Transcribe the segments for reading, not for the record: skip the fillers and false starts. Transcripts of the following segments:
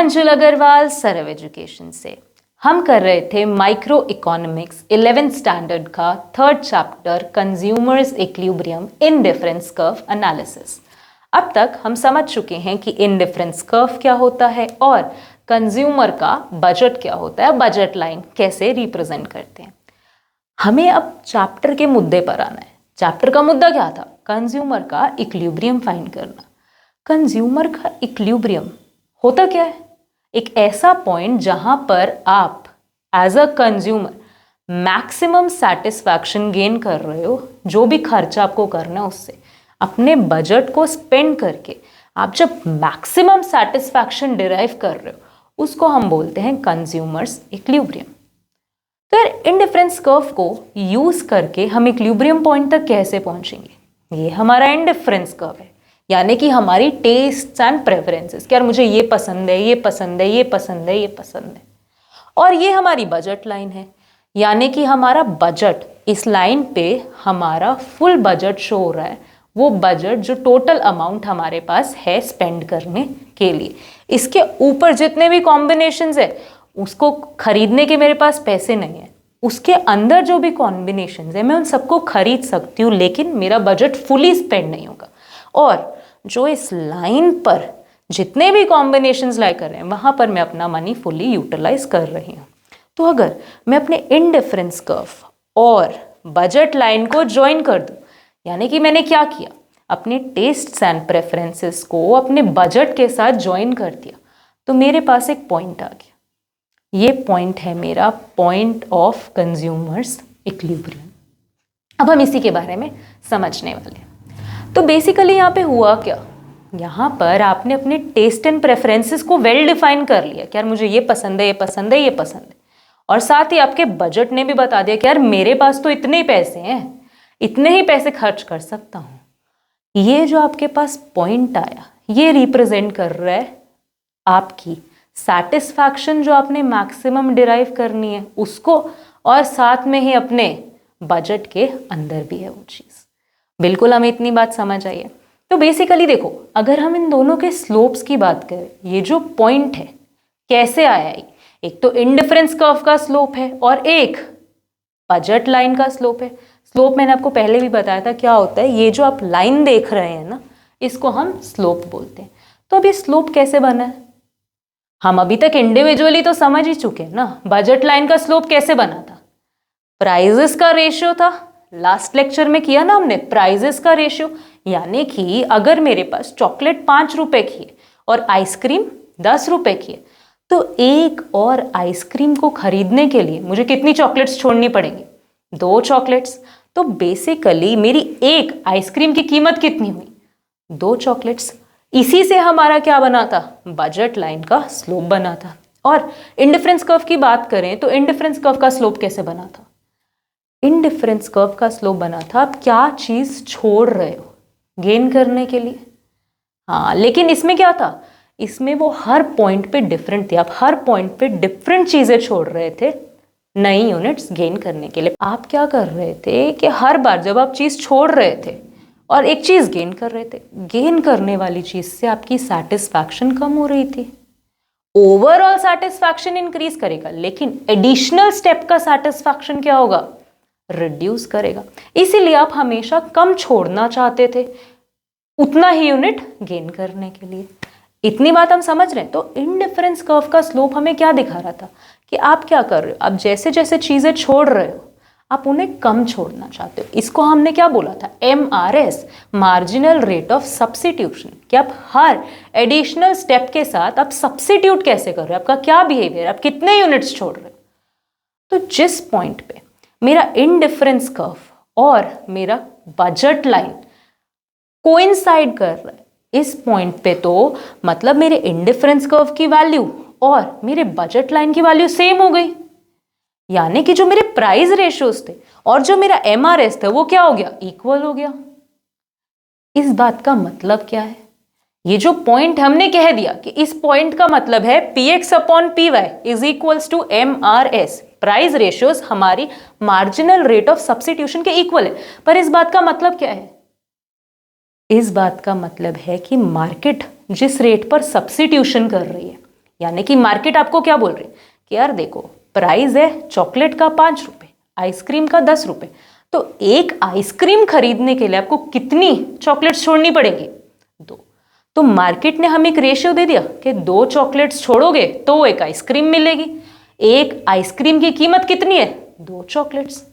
Anjul Agarwal, सरव education से। हम कर रहे थे माइक्रो इकोनॉमिक्स 11th स्टैंडर्ड का 3rd chapter consumers equilibrium in difference curve analysis. अब तक हम समझ चुके हैं कि इन डिफरेंस कर्व क्या होता है और कंज्यूमर का बजट क्या होता है, बजट लाइन कैसे रिप्रेजेंट करते हैं। हमें अब चैप्टर के मुद्दे पर आना है। चैप्टर का मुद्दा क्या था? कंज्यूमर का इक्विलिब्रियम फाइंड करना। कंज्यूमर का इक्विलिब्रियम होता क्या है? एक ऐसा पॉइंट जहां पर आप as a consumer maximum satisfaction gain कर रहे हो, जो भी खर्चा आपको करना है उससे अपने बजट को स्पेंड करके आप जब मैक्सिमम सेटिस्फैक्शन डिराइव कर रहे हो उसको हम बोलते हैं कंज्यूमर्स इक्विलिब्रियम। फिर इंडिफरेंस कर्व को यूज करके हम इक्विलिब्रियम पॉइंट तक कैसे पहुंचेंगे? ये हमारा इंडिफरेंस कर्व है, यानी कि हमारी टेस्ट एंड प्रेफरेंसेस, कि यार मुझे ये पसंद है, ये पसंद है, ये पसंद है, ये पसंद है। और ये हमारी बजट लाइन है, यानी कि हमारा बजट, इस लाइन पे हमारा फुल बजट शो हो रहा है, वो बजट जो टोटल अमाउंट हमारे पास है स्पेंड करने के लिए। इसके ऊपर जितने भी कॉम्बिनेशंस है उसको खरीदने के मेरे पास पैसे नहीं है, उसके अंदर जो भी कॉम्बिनेशंस है मैं उन सबको खरीद सकती हूँ, लेकिन मेरा बजट फुली स्पेंड नहीं होगा। और जो इस लाइन पर जितने भी कॉम्बिनेशंस लाई कर रहे हैं वहां पर मैं अपना मनी फुली यूटिलाइज कर रही हूँ। तो अगर मैं अपने इंडिफरेंस कर्व और बजट लाइन को ज्वाइन कर दूं, यानी कि मैंने क्या किया, अपने टेस्ट्स एंड प्रेफरेंसेस को अपने बजट के साथ ज्वाइन कर दिया, तो मेरे पास एक पॉइंट आ गया। ये पॉइंट है मेरा पॉइंट ऑफ कंज्यूमर्स इक्विलिब्रियम। अब हम इसी के बारे में समझने वाले हैं। तो बेसिकली यहाँ पे हुआ क्या, यहाँ पर आपने अपने टेस्ट एंड प्रेफरेंसेस को वेल डिफाइन कर लिया कि यार मुझे ये पसंद है, ये पसंद है, ये पसंद है, और साथ ही आपके बजट ने भी बता दिया कि यार मेरे पास तो इतने ही पैसे हैं, इतने ही पैसे खर्च कर सकता हूँ। ये जो आपके पास पॉइंट आया ये रिप्रेजेंट कर रहा है आपकी सेटिस्फैक्शन जो आपने मैक्सिमम डिराइव करनी है उसको, और साथ में ही अपने बजट के अंदर भी है वो चीज़। बिल्कुल हमें इतनी बात समझ आई है। तो बेसिकली देखो, अगर हम इन दोनों के स्लोप्स की बात करें, ये जो पॉइंट है कैसे आया है, एक तो इंडिफरेंस कर्व का स्लोप है और एक बजट लाइन का स्लोप है। स्लोप मैंने आपको पहले भी बताया था क्या होता है, ये जो आप लाइन देख रहे हैं ना, इसको हम स्लोप बोलते हैं। तो अब ये स्लोप कैसे बना है, हम अभी तक इंडिविजुअली तो समझ ही चुके हैं ना। बजट लाइन का स्लोप कैसे बना था? प्राइजेस का रेशियो था, लास्ट लेक्चर में किया ना हमने, प्राइजेस का रेशियो। यानी कि अगर मेरे पास चॉकलेट 5 रुपए की है और आइसक्रीम 10 रुपए की है, तो एक और आइसक्रीम को खरीदने के लिए मुझे कितनी चॉकलेट्स छोड़नी पड़ेंगी? 2 चॉकलेट्स। तो बेसिकली मेरी एक आइसक्रीम की कीमत कितनी हुई? 2 चॉकलेट्स। इसी से हमारा क्या बना था? बजट लाइन का स्लोप बना था। और इंडिफरेंस कर्व की बात करें तो इंडिफरेंस कर्व का स्लोप कैसे बना था? इंडिफरेंस कर्व का स्लोप बना था आप क्या चीज छोड़ रहे हो गेन करने के लिए। हाँ, लेकिन इसमें क्या था, इसमें वो हर पॉइंट पे डिफरेंट थे, आप हर पॉइंट पे डिफरेंट चीजें छोड़ रहे थे नई यूनिट्स गेन करने के लिए। आप क्या कर रहे थे कि हर बार जब आप चीज छोड़ रहे थे और एक चीज गेन कर रहे थे, गेन करने वाली चीज से आपकी सेटिस्फैक्शन कम हो रही थी। ओवरऑल सेटिस्फैक्शन इंक्रीज करेगा, लेकिन एडिशनल स्टेप का सेटिस्फैक्शन क्या होगा? रिड्यूस करेगा। इसीलिए आप हमेशा कम छोड़ना चाहते थे उतना ही यूनिट गेन करने के लिए। इतनी बात हम समझ रहे हैं। तो इंडिफरेंस कर्व का स्लोप हमें क्या दिखा रहा था कि आप क्या कर रहे हो, आप जैसे जैसे चीजें छोड़ रहे हो आप उन्हें कम छोड़ना चाहते हो। इसको हमने क्या बोला था? MRS, marginal rate of substitution. कि आप हर एडिशनल स्टेप के साथ आप सब्स्टिट्यूट कैसे कर रहे हो, आपका क्या बिहेवियर, आप कितने यूनिट्स छोड़ रहे हो। तो जिस पॉइंट पे मेरा इंडिफरेंस कर्व और मेरा बजट लाइन कोइंसाइड कर रहा है, इस पॉइंट पे तो मतलब मेरे इंडिफरेंस कर्व की वैल्यू और मेरे बजट लाइन की वैल्यू सेम हो गई। यानी कि जो मेरे प्राइस रेशियोज थे और जो मेरा MRS था वो क्या हो गया? इक्वल हो गया। इस बात का मतलब क्या है? ये जो पॉइंट हमने कह दिया कि इस पॉइंट का मतलब है PX/PY is equals to MRS। Price ratios हमारी मार्जिनल रेट ऑफ सब्स्टिट्यूशन के इक्वल है। पर इस बात का मतलब क्या है? इस बात का मतलब है कि मार्केट जिस रेट पर सब्स्टिट्यूशन कर रही है, यानी कि मार्केट आपको क्या बोल रही है कि यार देखो, प्राइस है चॉकलेट का 5 रुपए, आइसक्रीम का 10 रुपए, तो एक आइसक्रीम खरीदने के लिए आपको कितनी चॉकलेट्स छोड़नी पड़ेगी? 2। तो मार्केट ने हमें एक रेशियो दे दिया कि 2 चॉकलेट्स छोड़ोगे तो एक आइसक्रीम मिलेगी। एक आइसक्रीम की कीमत कितनी है? 2 चॉकलेट्स।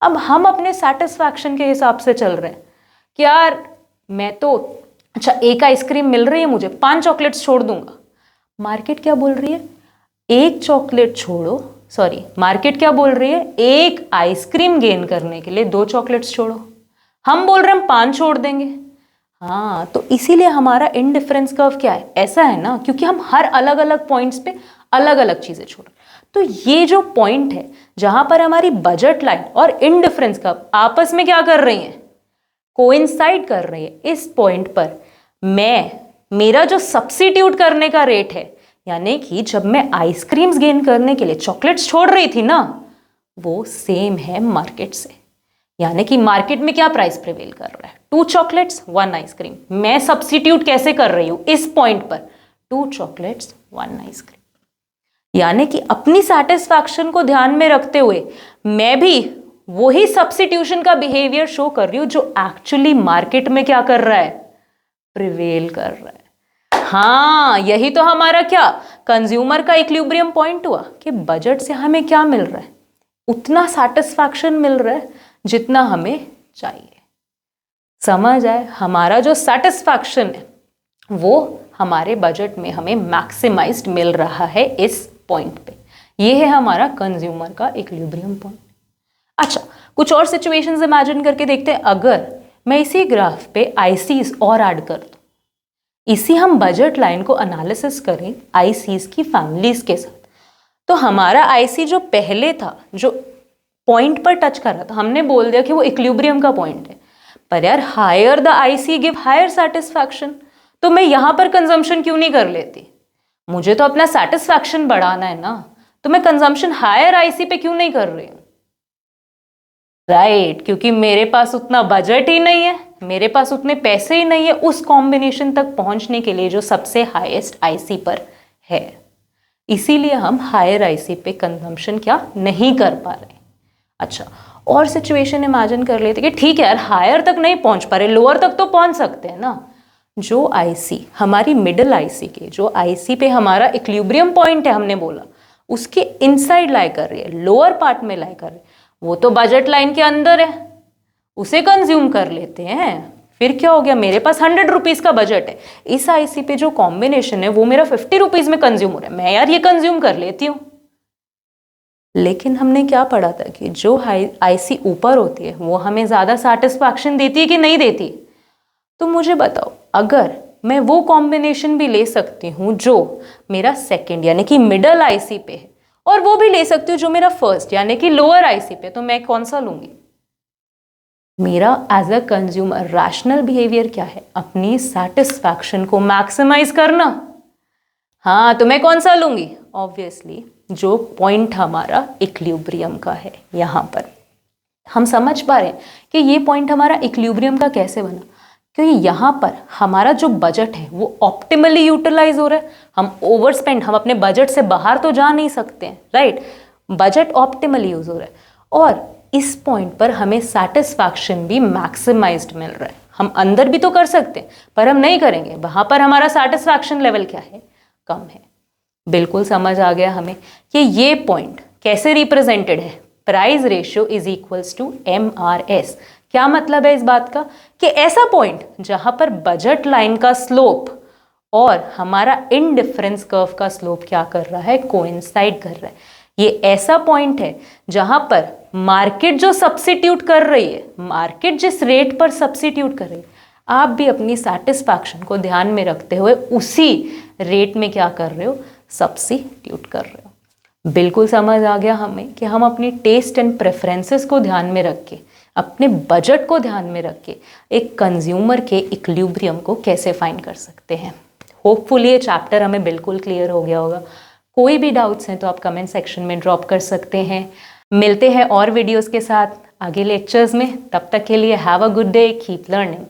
अब हम अपने सेटिस्फैक्शन के हिसाब से चल रहे हैं कि यार मैं तो, अच्छा एक आइसक्रीम मिल रही है मुझे, 5 चॉकलेट्स छोड़ दूंगा। मार्केट क्या बोल रही है? एक चॉकलेट छोड़ो, सॉरी मार्केट क्या बोल रही है? एक आइसक्रीम गेन करने के लिए 2 चॉकलेट्स छोड़ो। हम बोल रहे हैं हम 5 छोड़ देंगे। हाँ, तो इसीलिए हमारा इनडिफरेंस कर्व क्या है? ऐसा है ना, क्योंकि हम हर अलग अलग पॉइंट्स पे अलग अलग चीजें छोड़ रहे हैं। तो ये जो पॉइंट है जहां पर हमारी बजट लाइन और इनडिफरेंस कर्व आपस में क्या कर रही हैं? कोइंसाइड कर रही है। इस पॉइंट पर मेरा जो सब्स्टिट्यूट करने का रेट है, यानी कि जब मैं आइसक्रीम्स गेन करने के लिए चॉकलेट्स छोड़ रही थी ना, वो सेम है मार्केट से। यानी कि मार्केट में क्या प्राइस प्रिवेल कर रहा है? 2 चॉकलेट्स 1 आइसक्रीम। मैं सब्स्टिट्यूट कैसे कर रही हूं इस पॉइंट पर? 2 चॉकलेट्स 1 आइसक्रीम। यानी कि अपनी सेटिस्फैक्शन को ध्यान में रखते हुए मैं भी वही सब्स्टिट्यूशन का बिहेवियर शो कर रही हूं जो एक्चुअली मार्केट में क्या कर रहा है? प्रिवेल कर रहा है। हाँ, यही तो हमारा क्या कंज्यूमर का इक्विलिब्रियम पॉइंट हुआ कि बजट से हमें क्या मिल रहा है? उतना सेटिस्फैक्शन मिल रहा है जितना हमें चाहिए। समझ आए? हमारा जो सेटिस्फैक्शन है वो हमारे बजट में हमें मैक्सिमाइज्ड मिल रहा है इस पॉइंट पे। ये है हमारा कंज्यूमर का इक्विलिब्रियम पॉइंट। अच्छा, कुछ और सिचुएशंस इमेजिन करके देखते हैं। अगर मैं इसी ग्राफ पे आईसीज और ऐड कर दूं, इसी हम बजट लाइन को एनालिसिस करें आईसीज की फैमिलीज के साथ, तो हमारा आईसी जो पहले था, जो पॉइंट पर टच कर रहा था, हमने बोल दिया कि वो इक्विलिब्रियम का पॉइंट है। पर यार higher the IC give higher satisfaction, तो मैं यहां पर कंजम्पशन क्यों नहीं कर लेती? मुझे तो अपना सेटिस्फैक्शन बढ़ाना है ना, तो मैं कंजम्पशन हायर आईसी पे क्यों नहीं कर रही हूं? राइट, क्योंकि मेरे पास उतना बजट ही नहीं है, मेरे पास उतने पैसे ही नहीं है उस कॉम्बिनेशन तक पहुंचने के लिए जो सबसे हाईएस्ट आईसी पर है। इसीलिए हम हायर आईसी पे कंजम्पशन क्या नहीं कर पा रहे। अच्छा, और सिचुएशन इमेजिन कर लेते कि ठीक है यार हायर तक नहीं पहुंच पा रहे, लोअर तक तो पहुंच सकते हैं ना। जो आईसी हमारी मिडिल आईसी के, जो आईसी पे हमारा इक्विलिब्रियम पॉइंट है हमने बोला, उसके इनसाइड लाई कर रही है, लोअर पार्ट में लाई कर रही है, वो तो बजट लाइन के अंदर है, उसे कंज्यूम कर लेते हैं। फिर क्या हो गया? मेरे पास 100 रुपीज का बजट है, इस आईसी पे जो कॉम्बिनेशन है वो मेरा 50 रुपीज में कंज्यूम हो रहा है, मैं यार ये कंज्यूम कर लेती हूँ। लेकिन हमने क्या पढ़ा था कि जो आईसी ऊपर होती है वो हमें ज्यादा सेटिस्फैक्शन देती है कि नहीं देती? तो मुझे बताओ, अगर मैं वो कॉम्बिनेशन भी ले सकती हूँ जो मेरा सेकंड यानी कि मिडल आईसी पे है, और वो भी ले सकती हूँ जो मेरा फर्स्ट यानी कि लोअर आईसी पे, तो मैं कौन सा लूंगी? मेरा as a consumer rational behaviour क्या है? अपनी सेटिस्फैक्शन को मैक्सिमाइज करना। हाँ, तो मैं कौन सा लूंगी? ऑब्वियसली जो पॉइंट हमारा इक्विलिब्रियम का है। यहां पर हम समझ पा रहे हैं कि ये पॉइंट हमारा इक्विलिब्रियम का कैसे बना, क्योंकि यहाँ पर हमारा जो बजट है वो ऑप्टिमली यूटिलाइज हो रहा है। हम ओवर स्पेंड, हम अपने बजट से बाहर तो जा नहीं सकते हैं, राइट? बजट ऑप्टिमली यूज हो रहा है और इस पॉइंट पर हमें सेटिस्फैक्शन भी मैक्सिमाइज्ड मिल रहा है। हम अंदर भी तो कर सकते हैं पर हम नहीं करेंगे, वहां पर हमारा सेटिस्फैक्शन लेवल क्या है? कम है। बिल्कुल समझ आ गया हमें कि ये पॉइंट कैसे रिप्रेजेंटेड है? Price ratio is equals to MRS। क्या मतलब है इस बात का? कि ऐसा पॉइंट जहां पर बजट लाइन का स्लोप और हमारा इनडिफरेंस कर्व का स्लोप क्या कर रहा है? कोइंसाइड कर रहा है। ये ऐसा पॉइंट है जहां पर मार्केट जो सब्स्टिट्यूट कर रही है, मार्केट जिस रेट पर सब्स्टिट्यूट कर रही है, आप भी अपनी सेटिस्फैक्शन को ध्यान में रखते हुए उसी रेट में क्या कर रहे हो? सब्स्टिट्यूट कर रहे हो। बिल्कुल समझ आ गया हमें कि हम अपनी टेस्ट एंड प्रेफरेंसेस को ध्यान में रख के, अपने बजट को ध्यान में रख के एक कंज्यूमर के इक्विलिब्रियम को कैसे फाइंड कर सकते हैं। होपफुली ये चैप्टर हमें बिल्कुल क्लियर हो गया होगा। कोई भी डाउट्स हैं तो आप कमेंट सेक्शन में ड्रॉप कर सकते हैं। मिलते हैं और वीडियोस के साथ आगे लेक्चर्स में। तब तक के लिए have a good day, keep learning.